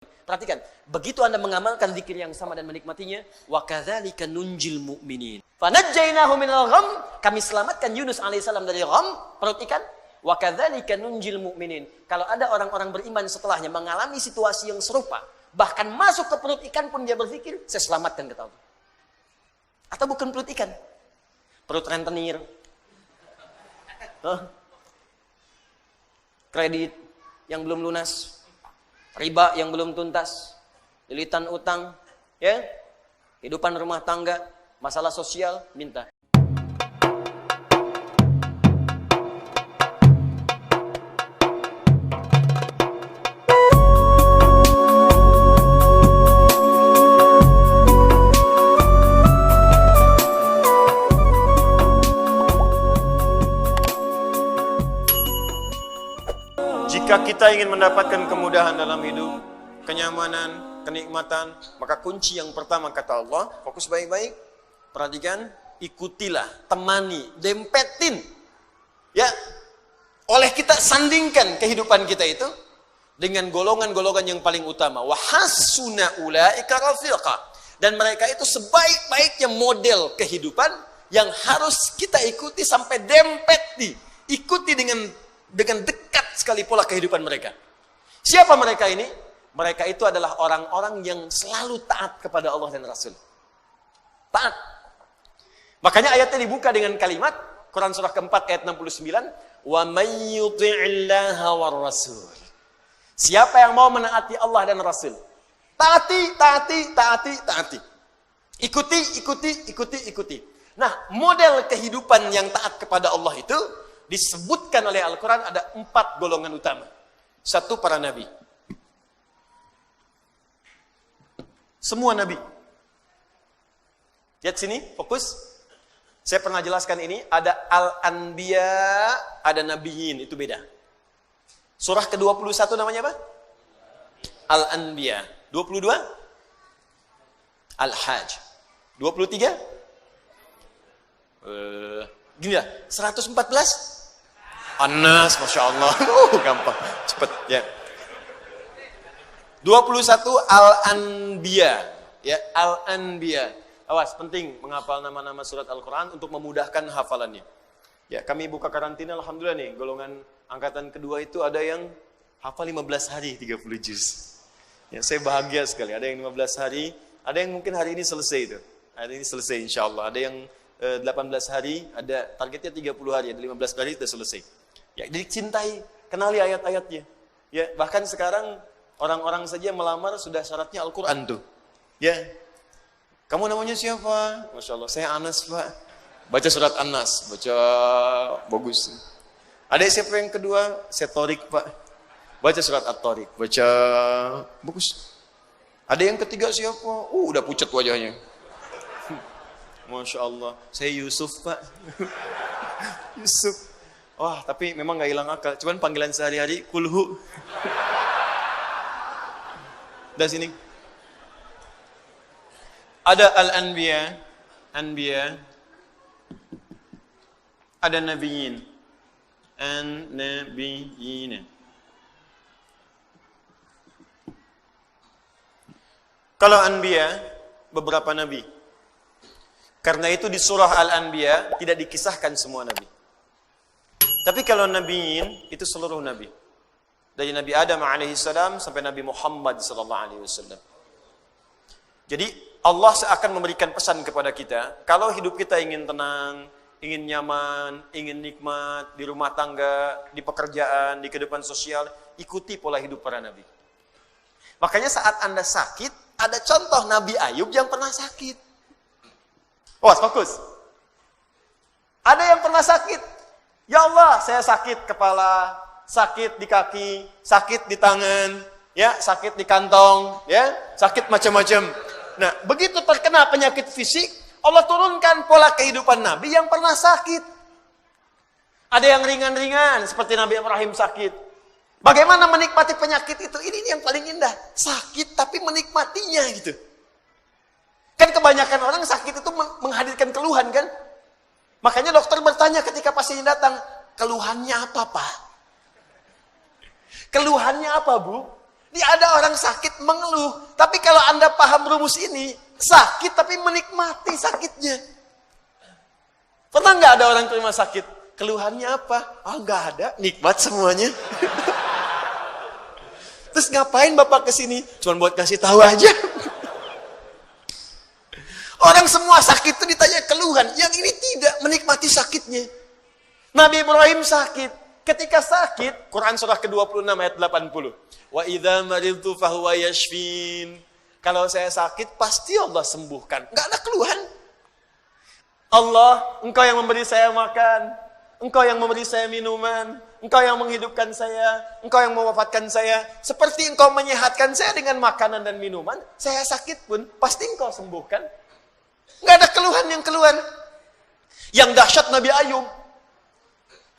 Perhatikan, begitu Anda mengamalkan zikir yang sama dan menikmatinya, wa kadzalika nunjil mu'minin. Fanajjaynahu minal gham, kami selamatkan Yunus alaihissalam dari gham, perut ikan. Wa kadzalika nunjil mu'minin. Kalau ada orang-orang beriman setelahnya mengalami situasi yang serupa, bahkan masuk ke perut ikan pun dia berzikir, saya selamatkan kata Allah. Atau bukan perut ikan, perut rentenir, kredit yang belum lunas, riba yang belum tuntas, lilitan utang, ya, kehidupan rumah tangga, masalah sosial, minta. Jika kita ingin mendapatkan kemudahan dalam hidup, kenyamanan, kenikmatan, maka kunci yang pertama kata Allah, fokus baik-baik, perhatikan, ikutilah, temani, dempetin. Ya, oleh kita sandingkan kehidupan kita itu dengan golongan-golongan yang paling utama. Wa hasuna ulaika rafiqa. Dan mereka itu sebaik-baiknya model kehidupan yang harus kita ikuti sampai dempet ikuti dengan dekat sekali pola kehidupan mereka. Siapa mereka ini? Mereka itu adalah orang-orang yang selalu taat kepada Allah dan Rasul. Taat. Makanya ayatnya dibuka dengan kalimat Quran surah keempat ayat 69, wa may yuti'illaha war rasul. Siapa yang mau menaati Allah dan Rasul? Taati. Ikuti. Nah, model kehidupan yang taat kepada Allah itu disebutkan oleh Al-Quran ada 4 golongan utama. 1, para nabi. Semua nabi. Lihat sini, fokus. Saya pernah jelaskan ini, ada Al-Anbiya, ada Nabiyin, itu beda. Surah ke-21 namanya apa? Al-Anbiya. 22? Al-Hajj. 23? Gini lah, 114? Anas, Masya Allah. Gampang, cepet ya. 21 Al-Anbiya, ya, Al-Anbiya. Awas, penting menghafal nama-nama surat Al-Quran untuk memudahkan hafalannya. Ya, kami buka karantina, alhamdulillah nih, golongan angkatan kedua itu ada yang hafal 15 hari 30 juz. Ya, saya bahagia sekali. Ada yang 15 hari, ada yang mungkin hari ini selesai itu. Hari ini selesai insya Allah. Ada yang 18 hari, ada targetnya 30 hari, ada 15 hari sudah selesai. Ya, jadi cintai, kenali ayat-ayatnya. Ya, bahkan sekarang orang-orang saja melamar sudah syaratnya Al-Quran tuh. Ya, kamu namanya siapa? Masya Allah, saya Anas Pak. Baca surat Anas, baca bagus. Ada siapa yang kedua? Saya Torik Pak. Baca surat At-Torik, baca bagus. Ada yang ketiga siapa? Udah pucat wajahnya. Masya Allah, saya Yusuf Pak. Yusuf. Wah, tapi memang gak hilang akal. Cuman panggilan sehari-hari, kulhu. Dari sini. Ada Al-Anbiya, Anbiya. Ada Nabiyin. An-Nabiyin. Kalau Anbiya, beberapa Nabi. Karena itu di surah Al-Anbiya tidak dikisahkan semua Nabi. Tapi kalau Nabiyin, itu seluruh Nabi. Dari Nabi Adam alaihissalam sampai Nabi Muhammad sallallahu alaihi wasallam. Jadi Allah seakan memberikan pesan kepada kita, kalau hidup kita ingin tenang, ingin nyaman, ingin nikmat, di rumah tangga, di pekerjaan, di kehidupan sosial, ikuti pola hidup para Nabi. Makanya saat Anda sakit, ada contoh Nabi Ayub yang pernah sakit. Oh, fokus. Ada yang pernah sakit. Ya Allah, saya sakit kepala, sakit di kaki, sakit di tangan, ya, sakit di kantong, ya, sakit macam-macam. Nah, begitu terkena penyakit fisik, Allah turunkan pola kehidupan Nabi yang pernah sakit. Ada yang ringan-ringan, seperti Nabi Ibrahim sakit. Bagaimana menikmati penyakit itu? Ini yang paling indah. Sakit tapi menikmatinya gitu. Kan kebanyakan orang sakit itu menghadirkan keluhan kan? Makanya dokter bertanya ketika pasien datang, keluhannya apa Pak? Keluhannya apa Bu? Ini ada orang sakit mengeluh. Tapi kalau Anda paham rumus ini, sakit tapi menikmati sakitnya. Pernah nggak ada orang terima sakit? Keluhannya apa? Nggak ada, nikmat semuanya. Terus ngapain Bapak kesini? Cuma buat kasih tahu aja. Orang semua sakit itu ditanya keluhan, yang ini tidak menikmati sakitnya. Nabi Ibrahim sakit. Ketika sakit, Quran surah ke-26 ayat 80. Wa idza maridtu fahuwa yashfin. Kalau saya sakit, pasti Allah sembuhkan. Enggak ada keluhan. Allah, Engkau yang memberi saya makan. Engkau yang memberi saya minuman. Engkau yang menghidupkan saya. Engkau yang mewafatkan saya. Seperti Engkau menyehatkan saya dengan makanan dan minuman, saya sakit pun, pasti Engkau sembuhkan. Enggak ada keluhan yang keluar. Yang dahsyat Nabi Ayub.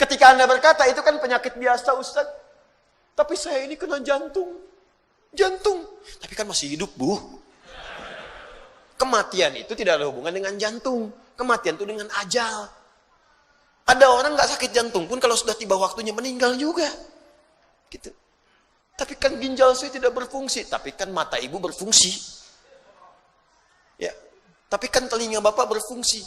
Ketika Anda berkata, itu kan penyakit biasa Ustaz. Tapi saya ini kena jantung. Jantung. Tapi kan masih hidup, Bu. Kematian itu tidak ada hubungan dengan jantung. Kematian itu dengan ajal. Ada orang nggak sakit jantung pun kalau sudah tiba waktunya meninggal juga. Gitu. Tapi kan ginjal saya tidak berfungsi. Tapi kan mata ibu berfungsi. Ya. Tapi kan telinga Bapak berfungsi.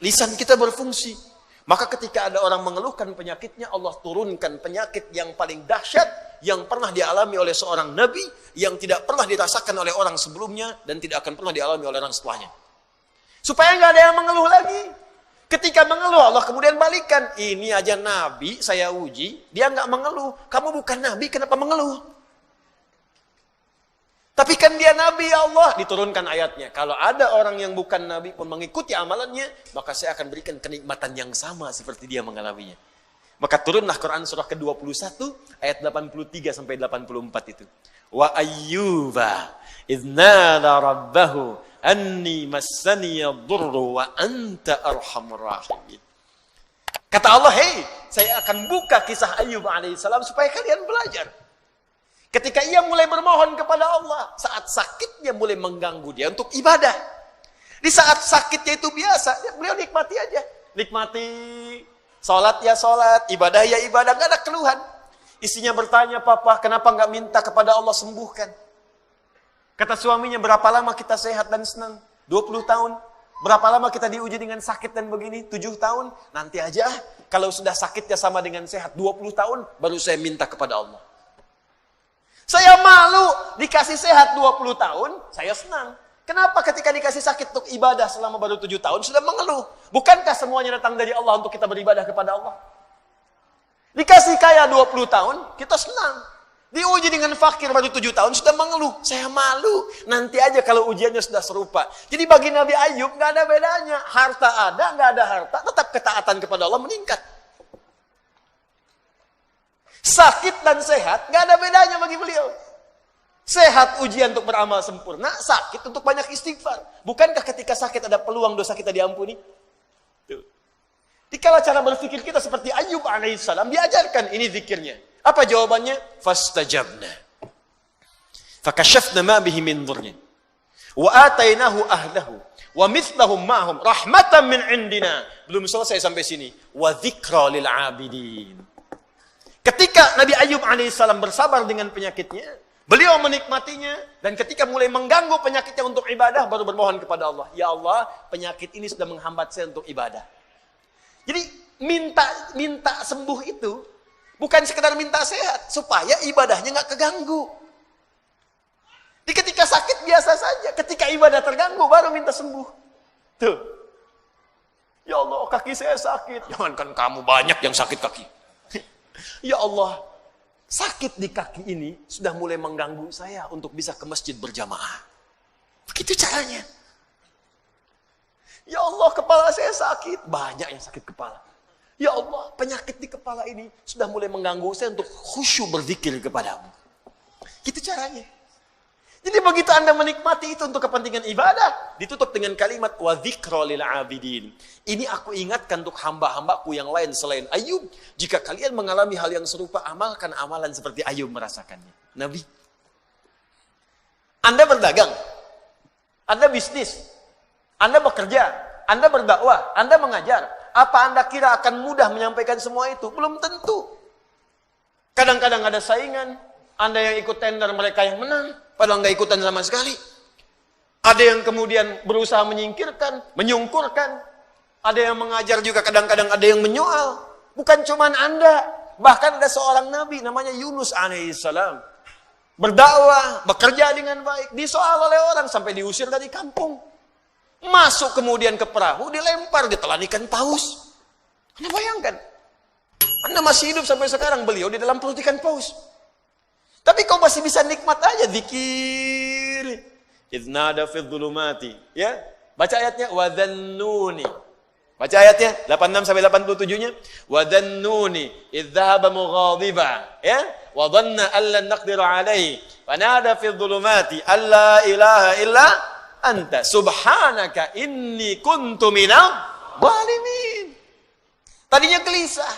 Lisan kita berfungsi. Maka ketika ada orang mengeluhkan penyakitnya, Allah turunkan penyakit yang paling dahsyat yang pernah dialami oleh seorang nabi, yang tidak pernah dirasakan oleh orang sebelumnya dan tidak akan pernah dialami oleh orang setelahnya. Supaya nggak ada yang mengeluh lagi. Ketika mengeluh, Allah kemudian balikan. Ini aja nabi saya uji, dia nggak mengeluh. Kamu bukan nabi, kenapa mengeluh? Tapi kan dia nabi, ya Allah. Diturunkan ayatnya. Kalau ada orang yang bukan nabi pun mengikuti amalannya, maka saya akan berikan kenikmatan yang sama seperti dia mengalaminya. Maka turunlah Quran surah ke-21 ayat 83 sampai 84 itu. Wa ayyuba idznada rabbahu anni massani yadurru wa anta arhamur rahimin. Kata Allah, "Hei, saya akan buka kisah Ayyub alaihissalam supaya kalian belajar." Ketika ia mulai bermohon kepada Allah, saat sakitnya mulai mengganggu dia untuk ibadah. Di saat sakitnya itu biasa, beliau nikmati aja. Nikmati, sholat ya sholat, ibadah ya ibadah, gak ada keluhan. Istrinya bertanya, "Papa, kenapa gak minta kepada Allah sembuhkan?" Kata suaminya, "Berapa lama kita sehat dan senang? 20 tahun. Berapa lama kita diuji dengan sakit dan begini? 7 tahun. Nanti aja, kalau sudah sakitnya sama dengan sehat 20 tahun, baru saya minta kepada Allah." Saya malu dikasih sehat 20 tahun, saya senang. Kenapa ketika dikasih sakit untuk ibadah selama baru 7 tahun, sudah mengeluh? Bukankah semuanya datang dari Allah untuk kita beribadah kepada Allah? Dikasih kaya 20 tahun, kita senang. Diuji dengan fakir baru 7 tahun, sudah mengeluh. Saya malu, nanti aja kalau ujiannya sudah serupa. Jadi bagi Nabi Ayub, nggak ada bedanya. Harta ada, nggak ada harta, tetap ketaatan kepada Allah meningkat. Sakit dan sehat, gak ada bedanya bagi beliau. Sehat ujian untuk beramal sempurna, sakit untuk banyak istighfar. Bukankah ketika sakit ada peluang dosa kita diampuni? Tuh. Dikala cara berpikir kita seperti Ayyub alaihissalam, diajarkan ini zikirnya. Apa jawabannya? Fastajabna. Fakashafna ma bihi min dhurrin. Wa atainahu ahlahu. Wa mithlahum ma'hum rahmatan min indina. Belum selesai sampai sini. Wa dzikra lil abidin. Ketika Nabi Ayub alaihissalam bersabar dengan penyakitnya, beliau menikmatinya, dan ketika mulai mengganggu penyakitnya untuk ibadah, baru bermohon kepada Allah. Ya Allah, penyakit ini sudah menghambat saya untuk ibadah. Jadi minta sembuh itu bukan sekedar minta sehat, supaya ibadahnya nggak keganggu. Jadi ketika sakit biasa saja, ketika ibadah terganggu baru minta sembuh. Tuh. Ya Allah, kaki saya sakit. Jangankan kamu, banyak yang sakit kaki. Ya Allah, sakit di kaki ini sudah mulai mengganggu saya untuk bisa ke masjid berjamaah. Begitu caranya. Ya Allah, kepala saya sakit. Banyak yang sakit kepala. Ya Allah, penyakit di kepala ini sudah mulai mengganggu saya untuk khusyuk berzikir kepadamu. Gitu caranya. Jadi begitu Anda menikmati itu untuk kepentingan ibadah, ditutup dengan kalimat wa dzikra lil abidin. Ini aku ingatkan untuk hamba-hambaku yang lain selain Ayub. Jika kalian mengalami hal yang serupa, amalkan amalan seperti Ayub merasakannya. Nabi. Anda berdagang, Anda bisnis, Anda bekerja, Anda berdakwah, Anda mengajar. Apa Anda kira akan mudah menyampaikan semua itu? Belum tentu. Kadang-kadang ada saingan, Anda yang ikut tender, mereka yang menang. Padahal nggak ikutan sama sekali. Ada yang kemudian berusaha menyingkirkan, menyungkurkan. Ada yang mengajar juga, kadang-kadang ada yang menyoal. Bukan cuman Anda. Bahkan ada seorang nabi namanya Yunus alaihissalam. Berdakwah, bekerja dengan baik. Disoal oleh orang sampai diusir dari kampung. Masuk kemudian ke perahu, dilempar, ditelan ikan paus. Anda bayangkan. Anda masih hidup sampai sekarang, beliau di dalam perut ikan paus. Tapi kau masih bisa nikmat aja zikir. Idznada fi dhulumati. Ya. Baca ayatnya wa dhannuni. Baca ayatnya 86 sampai 87-nya. Wa dhannuni idz dhahaba mughadiba, ya? Wa dhanna an lan naqdir alayhi. Fanada fi dhulumati alla ilaha illa anta subhanaka inni kuntu minadh dhalimin. Tadinya gelisah.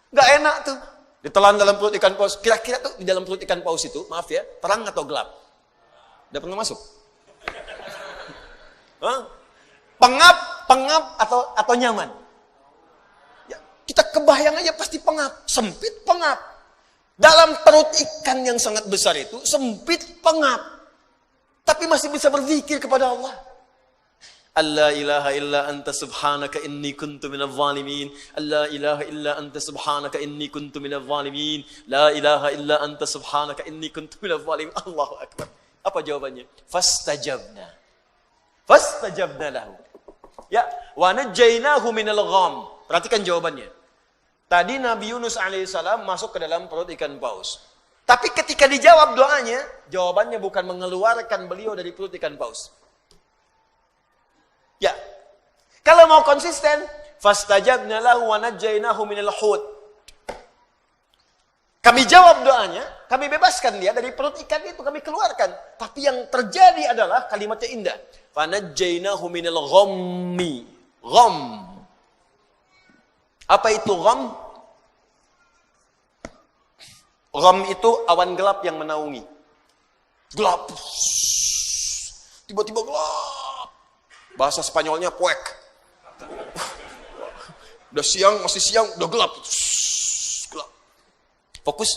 Enggak enak tuh. Ditelan dalam perut ikan paus. Kira-kira tuh di dalam perut ikan paus itu, maaf ya, terang atau gelap? Udah pernah masuk? Hah? Pengap atau nyaman? Ya, kita kebayang aja pasti pengap, sempit pengap. Dalam perut ikan yang sangat besar itu, sempit pengap. Tapi masih bisa berzikir kepada Allah. La ilaha illa anta subhanaka inni kuntu minadh dhalimin. La ilaha illa anta subhanaka inni kuntu minadh dhalimin. La ilaha illa anta subhanaka inni kuntu minadh dhalimin. Allahu akbar. Apa jawabannya? Fastajabna. Fastajabna lahu. Ya, wa najjaynahu minal gham. Perhatikan jawabannya. Tadi Nabi Yunus alaihissalam masuk ke dalam perut ikan paus. Tapi ketika dijawab doanya, jawabannya bukan mengeluarkan beliau dari perut ikan paus. Ya. Kalau mau konsisten, fastajabna lahu wa najjaynahu minal hut. Kami jawab doanya, kami bebaskan dia dari perut ikan itu, kami keluarkan. Tapi yang terjadi adalah kalimatnya indah. Fa najjaynahu minal ghammi. Gham. Apa itu gham? Gham itu awan gelap yang menaungi. Gelap. Tiba-tiba gelap. Bahasa Spanyolnya puek. Udah siang, masih siang, udah gelap. Gelap. Fokus.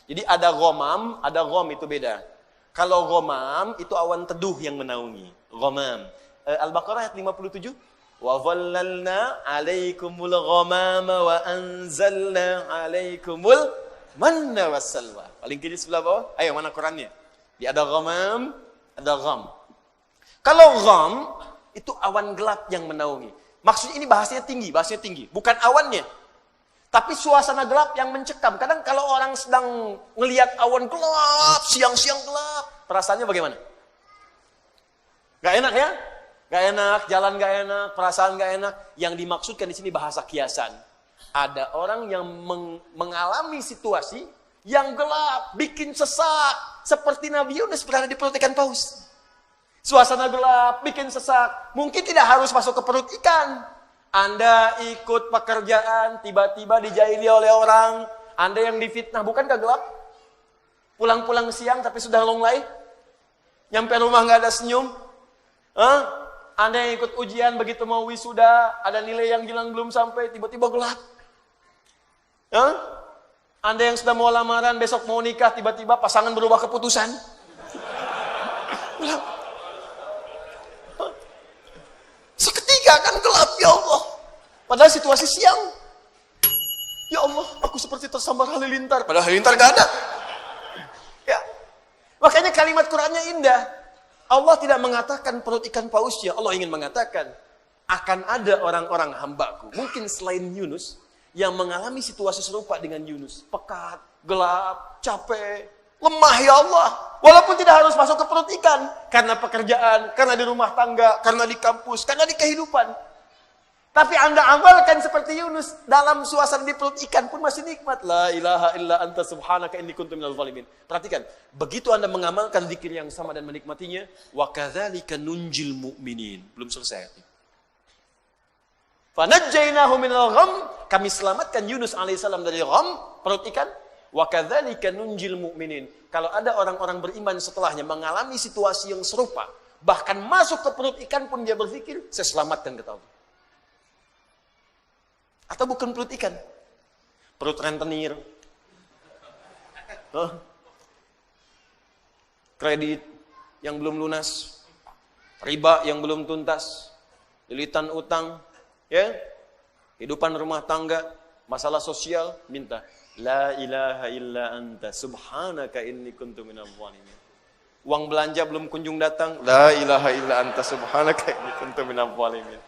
Jadi ada ghamam, ada gham, itu beda. Kalau ghamam itu awan teduh yang menaungi. Ghamam. Al-Baqarah ayat 57. Wa dhallalna 'alaikumul ghamama wa anzalna 'alaikumul manna wassalwa. Paling kiri sebelah bawah. Ayo, mana Qurannya? Di ada ghamam, ada gham. Kalau gham itu awan gelap yang menaungi. Maksudnya ini bahasanya tinggi, bukan awannya. Tapi suasana gelap yang mencekam. Kadang kalau orang sedang ngelihat awan gelap, siang-siang gelap, perasaannya bagaimana? Gak enak ya? Gak enak, jalan gak enak, perasaan gak enak. Yang dimaksudkan di sini bahasa kiasan. Ada orang yang mengalami situasi yang gelap, bikin sesak. Seperti Nabi Yunus berada di perut ikan paus. Suasana gelap, bikin sesak. Mungkin tidak harus masuk ke perut ikan. Anda ikut pekerjaan, tiba-tiba dijahili oleh orang. Anda yang difitnah, bukankah gelap? Pulang-pulang siang tapi sudah longlai. Nyampe rumah nggak ada senyum. Anda yang ikut ujian, begitu mau wisuda, ada nilai yang hilang belum sampai, tiba-tiba gelap. Anda yang sudah mau lamaran, besok mau nikah, tiba-tiba pasangan berubah keputusan. Gelap. Seketika kan gelap, ya Allah. Padahal situasi siang. Ya Allah, aku seperti tersambar halilintar. Padahal halilintar gak ada. Ya. Makanya kalimat Qur'annya indah. Allah tidak mengatakan perut ikan pausnya. Allah ingin mengatakan, akan ada orang-orang hambaku, mungkin selain Yunus, yang mengalami situasi serupa dengan Yunus. Pekat, gelap, capek, lemah, ya Allah. Walaupun tidak harus masuk ke perut ikan. Karena pekerjaan, karena di rumah tangga, karena di kampus, karena di kehidupan. Tapi Anda amalkan seperti Yunus. Dalam suasana di perut ikan pun masih nikmat. La ilaha illa anta subhanaka inni kuntu minadh dhalimin. Perhatikan. Begitu Anda mengamalkan zikir yang sama dan menikmatinya. Wa kadzalika nunjil mu'minin. Belum selesai. Fa najjaynahu minal gham. Kami selamatkan Yunus alaihissalam dari gham, perut ikan. Wa kadzalika nunjil mu'minin. Kalau ada orang-orang beriman setelahnya mengalami situasi yang serupa, bahkan masuk ke perut ikan pun dia berpikir, saya selamatkan kata Allah. Atau bukan perut ikan, perut rentenir. kredit yang belum lunas, riba yang belum tuntas, lilitan utang, ya, kehidupan rumah tangga, masalah sosial, minta la ilaha illa anta subhanaka inni kuntu minadh dhalimin. Uang belanja belum kunjung datang, la ilaha illa anta subhanaka inni kuntu minadh dhalimin.